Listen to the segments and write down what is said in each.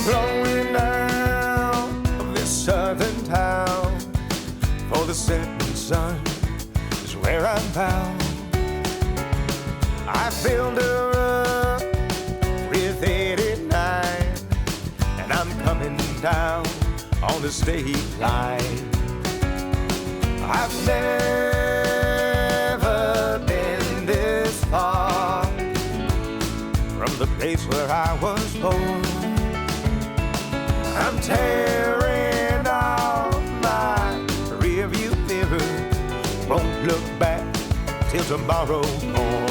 blowing down of this southern town, for the setting sun is where I'm bound. I filled her up with 89, and I'm coming down on the state line. I've never been this far from the place where I was born. I'm tearing off my rearview mirror, won't look back till tomorrow morn.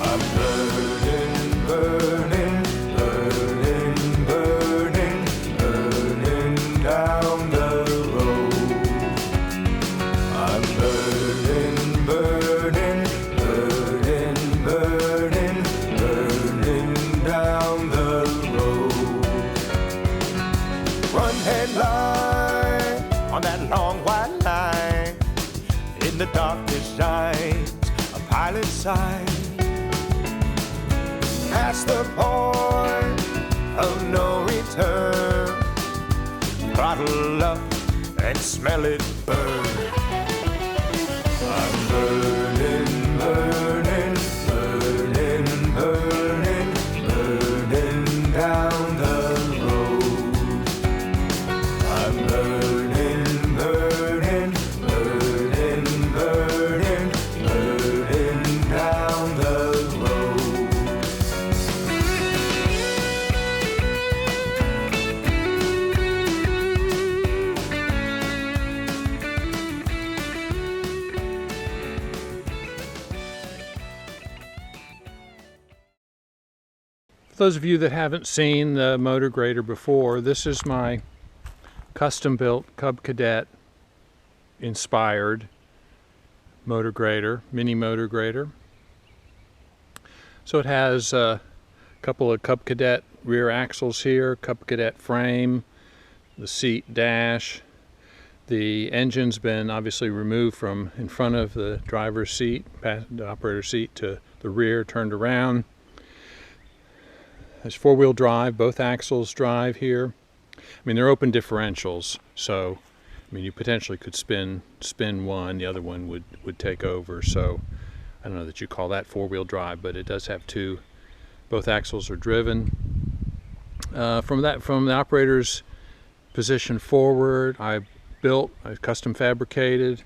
I'm burning, burning, burning, burning, burning down the road. I'm burning, burning, burning, burning, burning down the road. One headlight on that long white line, in the darkness shines a pilot's sign. Past the point of no return, throttle up and smell it burn. I'm burning, burning, burning, burning, burning down the road. I'm burning, burning, burning, burning, burning down the road. For those of you that haven't seen the motor grader before, this is my custom-built Cub Cadet inspired motor grader, mini motor grader. So it has a couple of Cub Cadet rear axles here, Cub Cadet frame, the seat dash. The engine's been obviously removed from in front of the driver's seat, the operator's seat, to the rear, turned around. There's four-wheel drive, both axles drive here. I mean, they're open differentials, so I mean, you potentially could spin one, the other one would take over. So I don't know that you call that four-wheel drive, but it does have two. Both axles are driven. From the operator's position forward, I custom fabricated.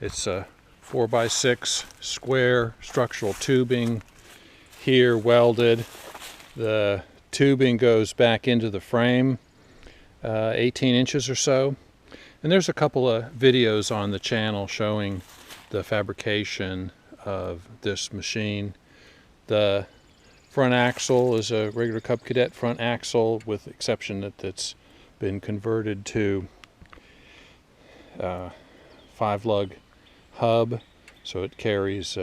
It's a 4x6 square structural tubing here, welded. The tubing goes back into the frame, 18 inches or so. And there's a couple of videos on the channel showing the fabrication of this machine. The front axle is a regular Cub Cadet front axle, with the exception that it's been converted to 5-lug hub, so it carries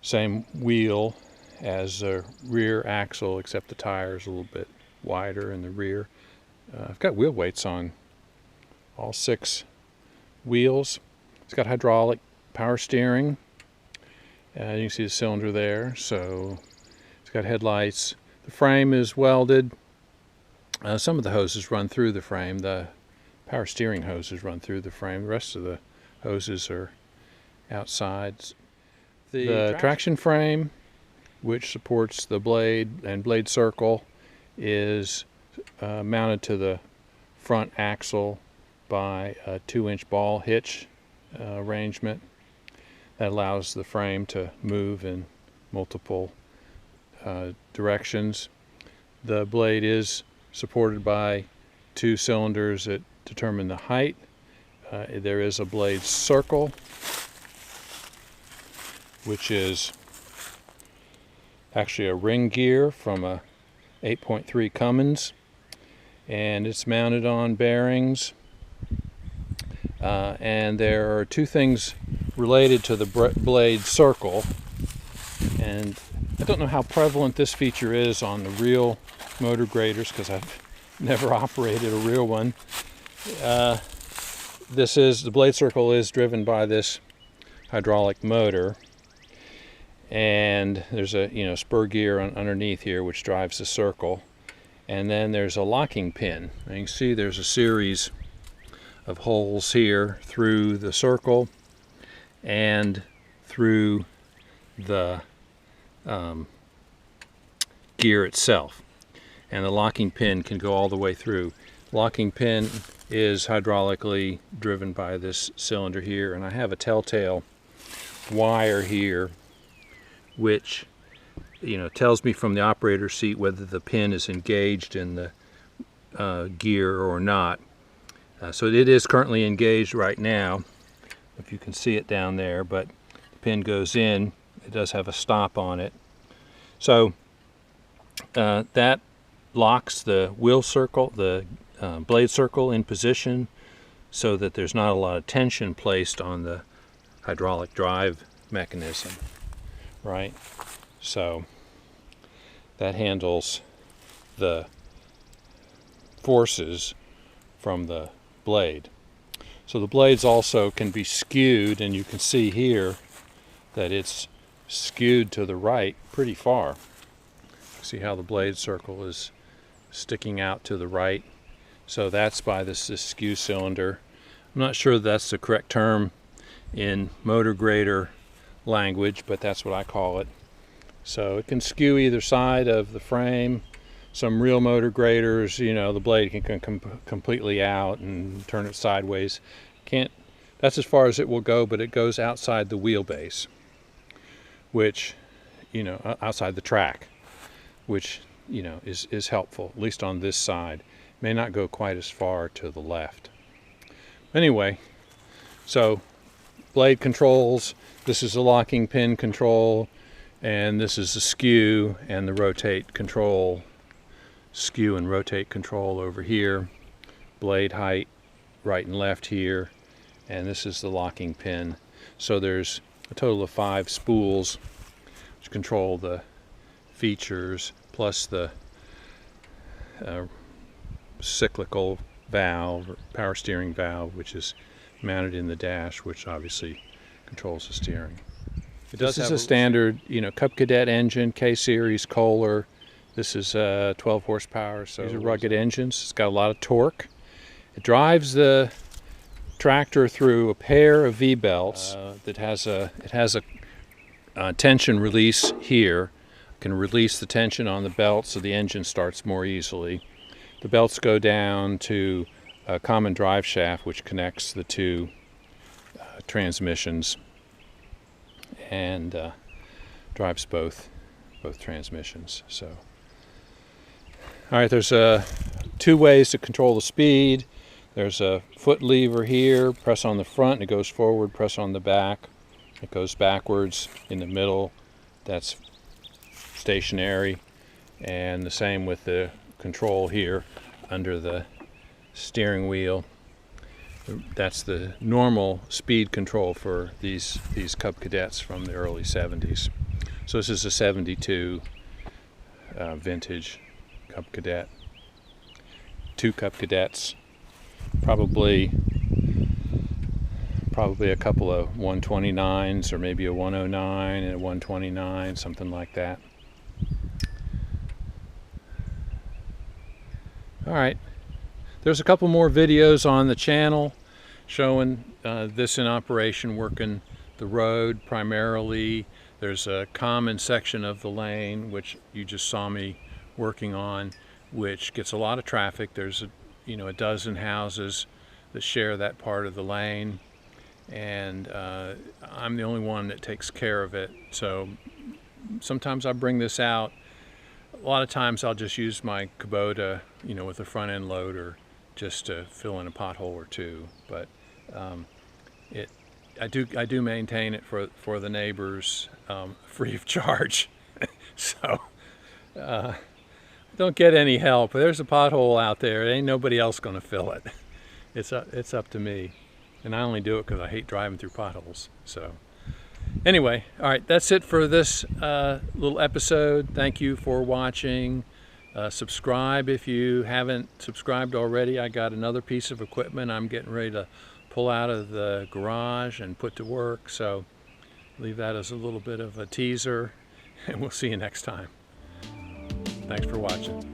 same wheel as the rear axle, except the tire is a little bit wider in the rear. I've got wheel weights on all 6 wheels. It's got hydraulic power steering. You can see the cylinder there. So it's got headlights. The frame is welded. Some of the hoses run through the frame. The power steering hoses run through the frame. The rest of the hoses are outside. The traction frame, which supports the blade and blade circle, is mounted to the front axle by a 2-inch ball hitch arrangement that allows the frame to move in multiple directions. The blade is supported by 2 cylinders that determine the height. There is a blade circle, which is actually a ring gear from a 8.3 Cummins, and it's mounted on bearings. And there are 2 things related to the blade circle, and I don't know how prevalent this feature is on the real motor graders, because I've never operated a real one. The blade circle is driven by this hydraulic motor, and there's a spur gear underneath here which drives the circle, And then there's a locking pin. And you can see there's a series of holes here through the circle and through the gear itself. And the locking pin can go all the way through. Locking pin is hydraulically driven by this cylinder here, and I have a telltale wire here which tells me from the operator's seat whether the pin is engaged in the gear or not. So it is currently engaged right now, if you can see it down there, but the pin goes in. It does have a stop on it. So that locks the wheel circle, the blade circle in position so that there's not a lot of tension placed on the hydraulic drive mechanism, right? So that handles the forces from the blade. So the blades also can be skewed, and you can see here that it's skewed to the right pretty far. See how the blade circle is sticking out to the right? So that's by this skew cylinder. I'm not sure that's the correct term in motor grader language, but that's what I call it. So it can skew either side of the frame. Some real motor graders, the blade can come completely out and turn it sideways. That's as far as it will go, but it goes outside the wheelbase, which, outside the track, which, is helpful, at least on this side. May not go quite as far to the left. Anyway, so blade controls, this is a locking pin control, and this is the skew and the rotate control. Skew and rotate control over here, blade height right and left here, and this is the locking pin. So there's a total of 5 spools which control the features, plus the cyclical valve, or power steering valve, which is mounted in the dash, which obviously controls the steering. This is a standard, Cub Cadet engine, K-Series Kohler. This is 12 horsepower, so these are rugged engines. It's got a lot of torque. It drives the tractor through a pair of V-belts that has a tension release here. Can release the tension on the belt so the engine starts more easily. The belts go down to a common drive shaft which connects the two transmissions and drives both transmissions. So, all right, there's 2 ways to control the speed. There's a foot lever here. Press on the front, it goes forward. Press on the back, it goes backwards. In the middle, that's stationary, and the same with the control here under the steering wheel. That's the normal speed control for these Cub Cadets from the early 70s. So this is a 72 vintage Cub Cadet. 2 Cub Cadets, probably a couple of 129s, or maybe a 109 and a 129, something like that. All right, there's a couple more videos on the channel showing this in operation, working the road primarily. There's a common section of the lane which you just saw me working on, which gets a lot of traffic. There's a dozen houses that share that part of the lane, and I'm the only one that takes care of it. So sometimes I bring this out. A lot of times I'll just use my Kubota, with a front end loader, just to fill in a pothole or 2. But I do maintain it for the neighbors, free of charge. So don't get any help. If there's a pothole out there, ain't nobody else going to fill it. It's up to me, and I only do it because I hate driving through potholes. So anyway, all right, that's it for this little episode. Thank you for watching. Subscribe if you haven't subscribed already. I got another piece of equipment I'm getting ready to pull out of the garage and put to work, so leave that as a little bit of a teaser, and we'll see you next time. Thanks for watching.